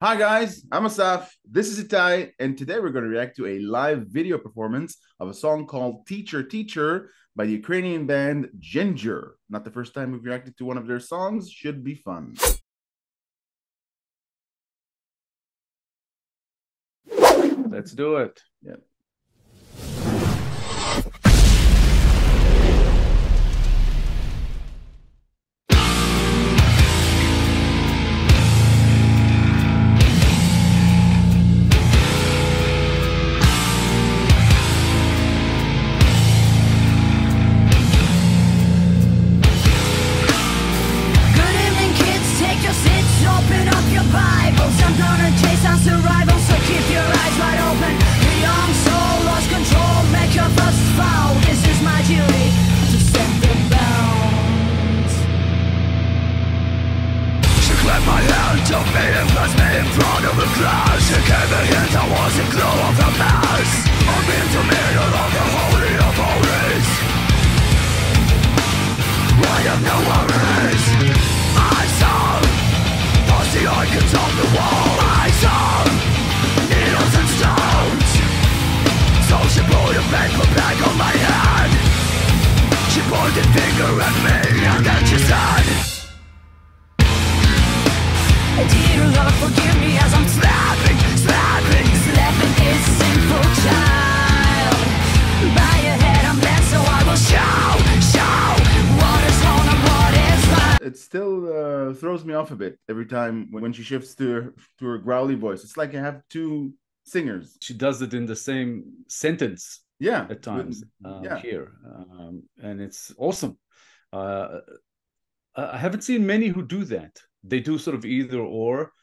Hi guys, I'm Asaf, this is Itai, and today we're going to react to a live video performance of a song called Teacher, Teacher by the Ukrainian band Jinjer. Not the first time we've reacted to one of their songs, should be fun. Let's do it. Yeah. Open up your Bibles, I'm gonna chase on survival, so keep your eyes wide open. The young soul lost control, make your first foul. This is my duty, to set the bounds. She clapped my hand, took me and placed me in front of the class. She gave me a hint, I was a clue of the mass. I'm in the middle of the Holy of Holies. I have no worries. I saw the icons on the wall. I saw needles and stones. So she put a paper bag on my head. She pointed finger at me and then she said, dear Lord, forgive me as I'm slapping this sinful child. By your head I'm led, so I will show what is wrong and what is right. It still throws me off a bit every time when she shifts to her growly voice. It's like I have two singers. She does it in the same sentence, yeah, at times yeah. here, and it's awesome. I haven't seen many who do that. They do sort of either or.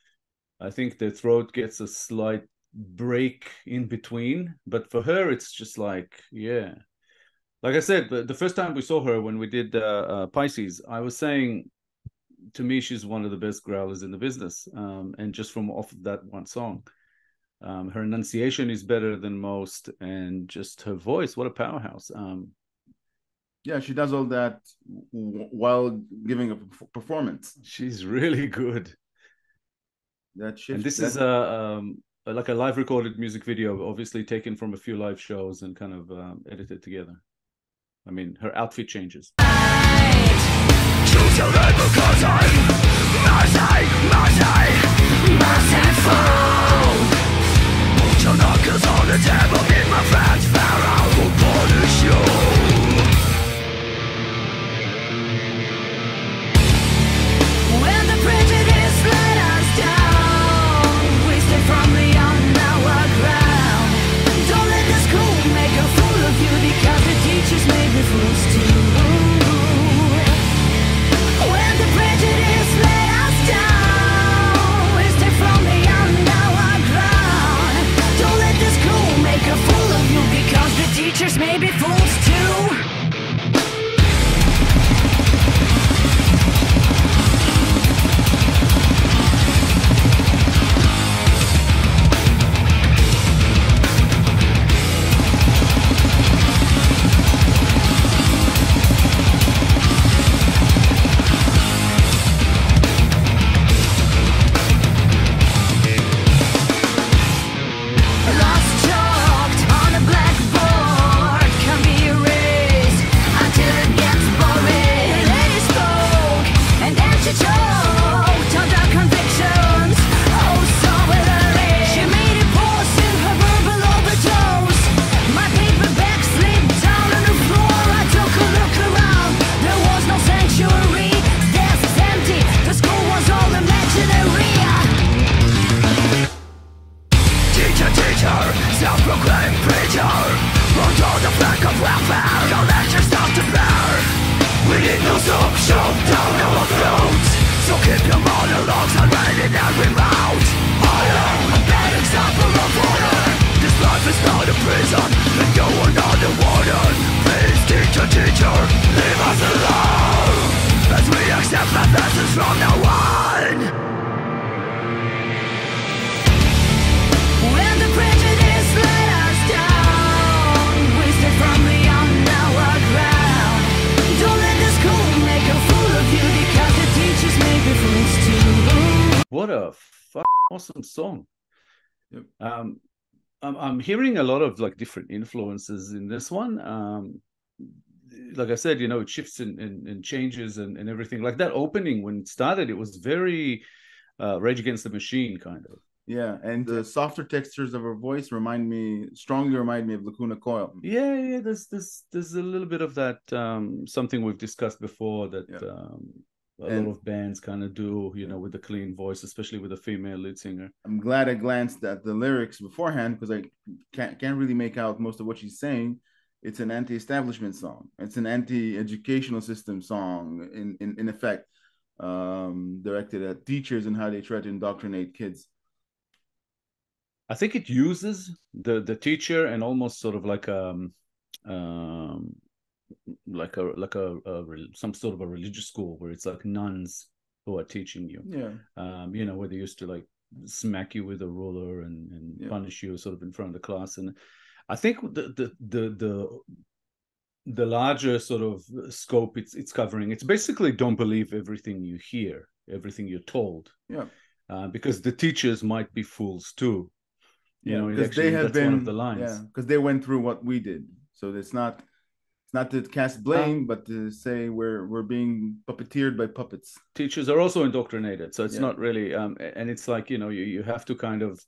I think the throat gets a slight break in between, but for her, it's just like, yeah. Like I said, the first time we saw her when we did Pisces, I was saying, to me, she's one of the best growlers in the business. And just from off of that one song, her enunciation is better than most, and just her voice, what a powerhouse. Yeah, she does all that while giving a performance. She's really good. That shift. And this is like a live recorded music video, obviously taken from a few live shows and kind of edited together. I mean, her outfit changes. choose your name because I'm merciful. Put your knuckles on the table, meet my friends, Pharaoh will punish you. When the prejudice let us down, we stay firmly on our ground. Don't let the school make a fool of you, because the teachers may be fools too. When the prejudice let us down, awesome song. Yep. I'm hearing a lot of like different influences in this one. Like I said, you know, it shifts and changes and everything. Like that opening when it started, it was very Rage Against the Machine kind of. Yeah, and the softer textures of her voice strongly remind me of Lacuna Coil. Yeah. There's a little bit of that. Something we've discussed before that a lot of bands kind of do, you know, with the clean voice, especially with a female lead singer. I'm glad I glanced at the lyrics beforehand because I can't really make out most of what she's saying. It's an anti-establishment song. It's an anti-educational system song, in effect, directed at teachers and how they try to indoctrinate kids. I think it uses the teacher and almost sort of like some sort of a religious school where it's like nuns who are teaching you. Yeah. You know, where they used to like smack you with a ruler and punish you sort of in front of the class. And I think the larger sort of scope it's covering, it's basically don't believe everything you hear, everything you're told. Yeah. Because the teachers might be fools too. You know, because they have that's one of the lines. Yeah, because they went through what we did. So it's not to cast blame, but to say we're being puppeteered by puppets. Teachers are also indoctrinated, so it's not really. And it's like, you know, you have to kind of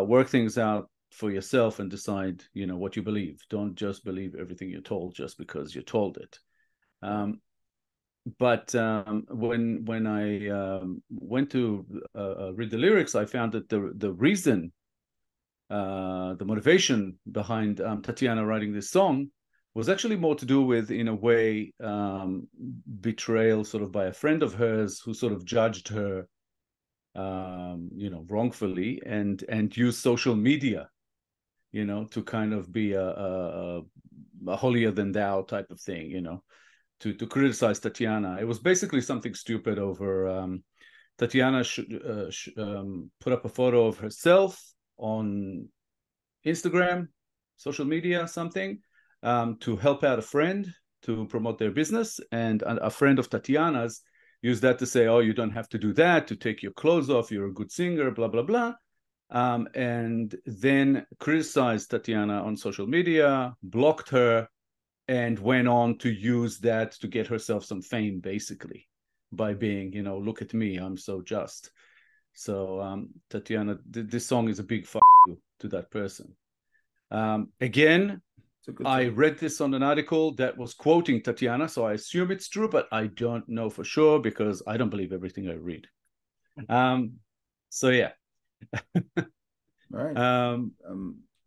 work things out for yourself and decide, you know, what you believe. Don't just believe everything you're told just because you're told it. But when I went to read the lyrics, I found that the reason, the motivation behind Tatiana writing this song was actually more to do with, in a way, betrayal sort of by a friend of hers who sort of judged her, you know, wrongfully and used social media, you know, to kind of be a holier than thou type of thing, you know, to criticize Tatiana. It was basically something stupid over Tatiana put up a photo of herself on Instagram, social media, something, to help out a friend to promote their business. And a friend of Tatiana's used that to say, oh, you don't have to do that, to take your clothes off, you're a good singer, blah, blah, blah. And then criticized Tatiana on social media, blocked her, and went on to use that to get herself some fame, basically, by being, you know, look at me, I'm so just. So Tatiana, this song is a big fuck you to that person. Again, I read this on an article that was quoting Tatiana, so I assume it's true, but I don't know for sure because I don't believe everything I read. So yeah. All right.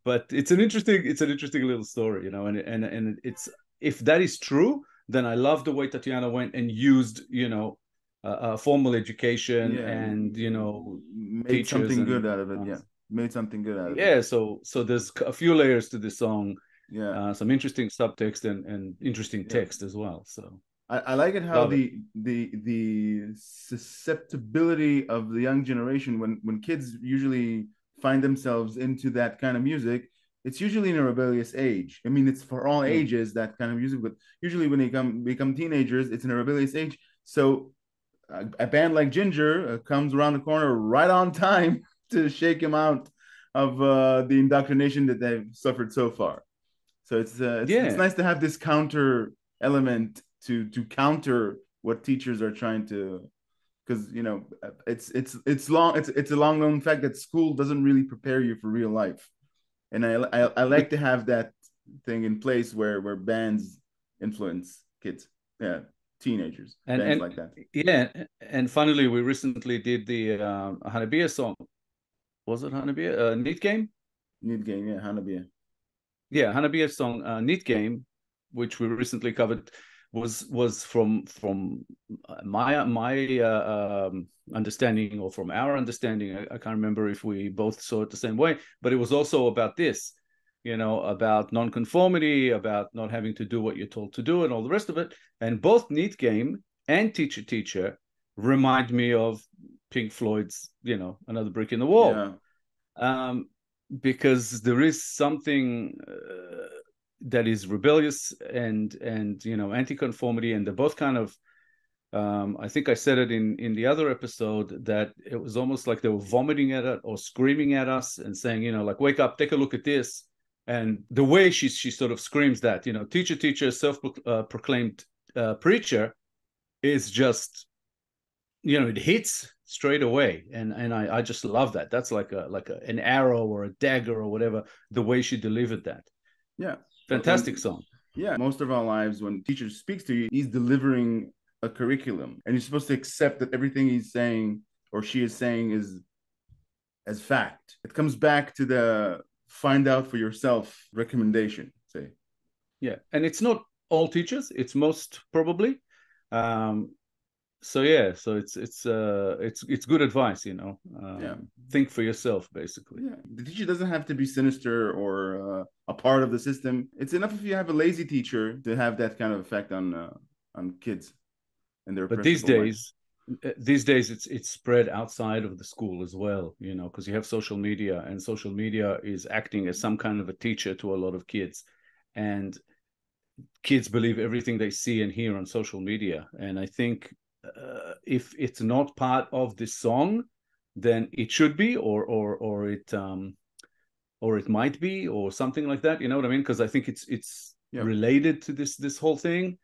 But it's an interesting little story, you know, and it's, if that is true, then I love the way Tatiana went and used, you know, formal education and, you know, made something good out of it. Made something good out of it. So there's a few layers to this song. Yeah. Some interesting subtext and interesting text as well. So I like it how the susceptibility of the young generation, when kids usually find themselves into that kind of music, it's usually in a rebellious age. I mean, it's for all ages, that kind of music, but usually when they become teenagers, it's in a rebellious age. So a band like Jinjer comes around the corner right on time to shake him out of the indoctrination that they've suffered so far. So it's nice to have this counter element to counter what teachers are trying to, because, you know, it's a long known fact that school doesn't really prepare you for real life, and I like to have that thing in place where bands influence kids, teenagers, and bands like that. Yeah, and finally, we recently did the Hanabiya song. Was it Hanabiya? Neat Game? Neat Game, yeah, Hanabiya. Yeah, Hanabiya song, Neat Game, which we recently covered, was from my understanding, or from our understanding. I can't remember if we both saw it the same way, but it was also about this, you know, about nonconformity, about not having to do what you're told to do, and all the rest of it. And both Neat Game and Teacher Teacher remind me of Pink Floyd's, you know, Another Brick in the Wall. Yeah. Because there is something that is rebellious and you know, anti-conformity, and they're both kind of I think I said it in the other episode that it was almost like they were vomiting at it or screaming at us and saying, you know, like, wake up, take a look at this. And the way she sort of screams that, you know, teacher, self-proclaimed preacher, is just, you know, it hits straight away. And I just love that. That's like an arrow or a dagger or whatever, the way she delivered that. Yeah. Fantastic song. Yeah. Most of our lives, when teacher speaks to you, he's delivering a curriculum, and you're supposed to accept that everything he's saying or she is saying is as fact. It comes back to the find out for yourself recommendation, say. Yeah. And it's not all teachers, it's most probably. So yeah, so it's good advice, you know. Yeah. Think for yourself, basically. Yeah, the teacher doesn't have to be sinister or a part of the system. It's enough if you have a lazy teacher to have that kind of effect on kids and their. But these days it's spread outside of the school as well, you know, because you have social media, and social media is acting as some kind of a teacher to a lot of kids, and kids believe everything they see and hear on social media. And I think if it's not part of this song, then it should be, or it might be, or something like that. You know what I mean? Because I think it's related to this whole thing,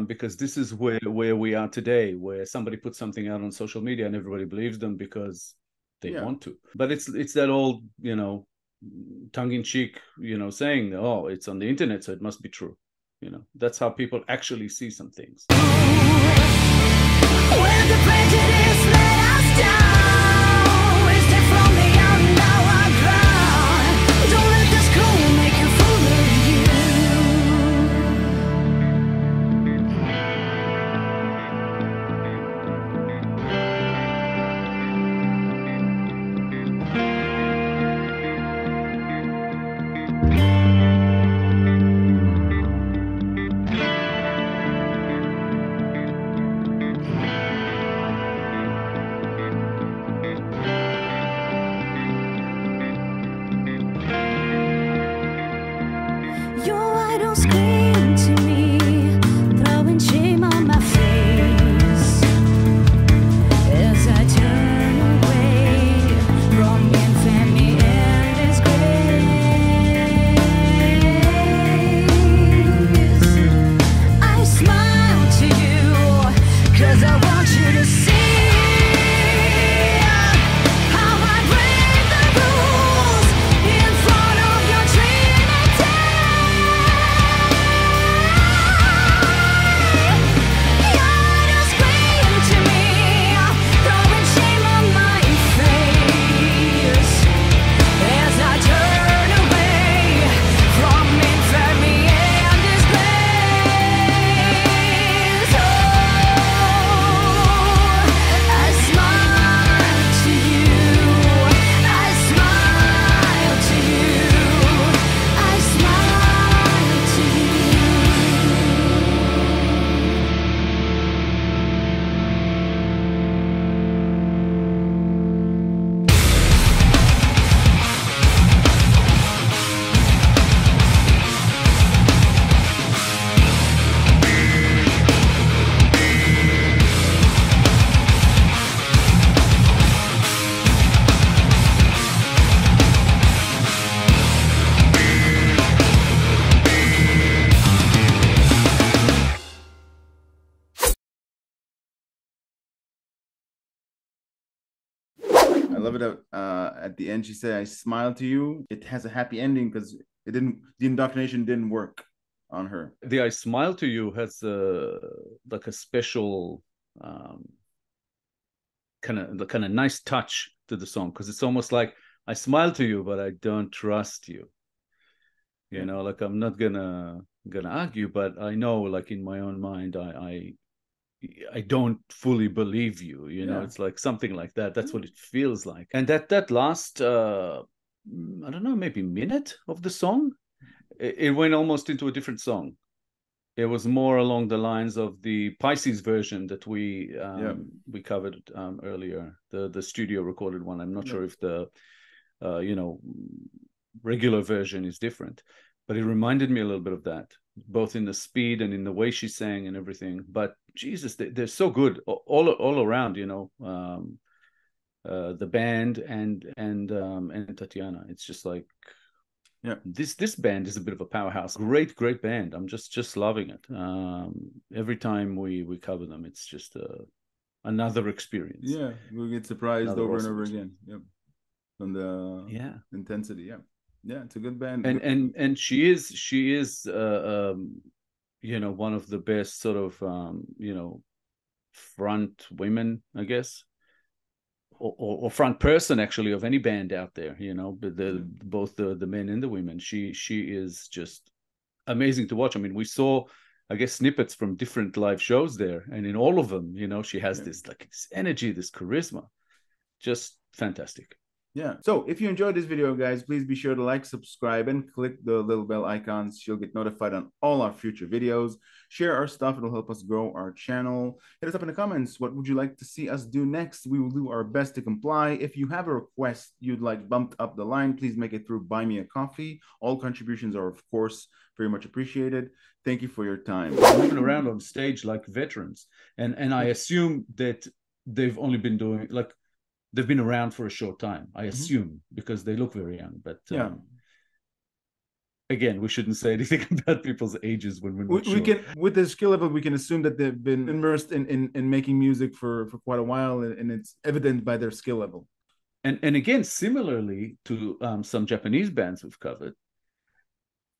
because this is where we are today, where somebody puts something out on social media and everybody believes them because they want to. But it's that old, you know, tongue-in-cheek, you know, saying, oh, it's on the internet, so it must be true. You know, that's how people actually see some things. When the prejudice let us down, we step from the out and now our ground. Don't let the school make a fool of you. I love it that at the end she said, "I smile to you." It has a happy ending because the indoctrination didn't work on her. The "I smile to you" has like a special kind of nice touch to the song, because it's almost like I smile to you, but I don't trust you. You know, like I'm not gonna argue, but I know, like in my own mind, I don't fully believe you. You know, it's like something like that. That's what it feels like. And that last I don't know, maybe minute of the song, it went almost into a different song. It was more along the lines of the Pisces version that we covered earlier, the studio recorded one. I'm not sure if the you know, regular version is different, but it reminded me a little bit of that, both in the speed and in the way she sang and everything. But Jesus, they're so good all around, you know. The band and Tatiana. It's just like, yeah, this band is a bit of a powerhouse. Great band. I'm just loving it. Every time we cover them, it's just another experience. Yeah, we get surprised Another over and awesome over experience. again. Yep, from the intensity. Yeah, yeah, it's a good band. And she is you know, one of the best sort of you know, front women, I guess, or front person actually of any band out there, you know. But both the men and the women, she is just amazing to watch. I mean, we saw, I guess, snippets from different live shows there, and in all of them, you know, she has this energy, this charisma, just fantastic. Yeah. So if you enjoyed this video, guys, please be sure to like, subscribe, and click the little bell icons. You'll get notified on all our future videos. Share our stuff. It'll help us grow our channel. Hit us up in the comments. What would you like to see us do next? We will do our best to comply. If you have a request you'd like bumped up the line, please make it through Buy Me a Coffee. All contributions are, of course, very much appreciated. Thank you for your time. Moving around on stage like veterans. And I assume that they've only been doing, like, they've been around for a short time, I assume, because they look very young. But again, we shouldn't say anything about people's ages when we're not sure. We can, with the skill level, we can assume that they've been immersed in making music for quite a while, and it's evident by their skill level. And again, similarly to some Japanese bands we've covered,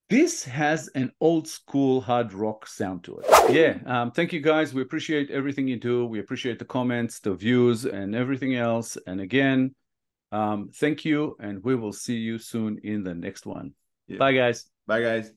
this has an old school hard rock sound to it. Yeah, thank you guys. We appreciate everything you do. We appreciate the comments, the views, and everything else. And again, thank you, and we will see you soon in the next one. Yeah. Bye, guys. Bye, guys.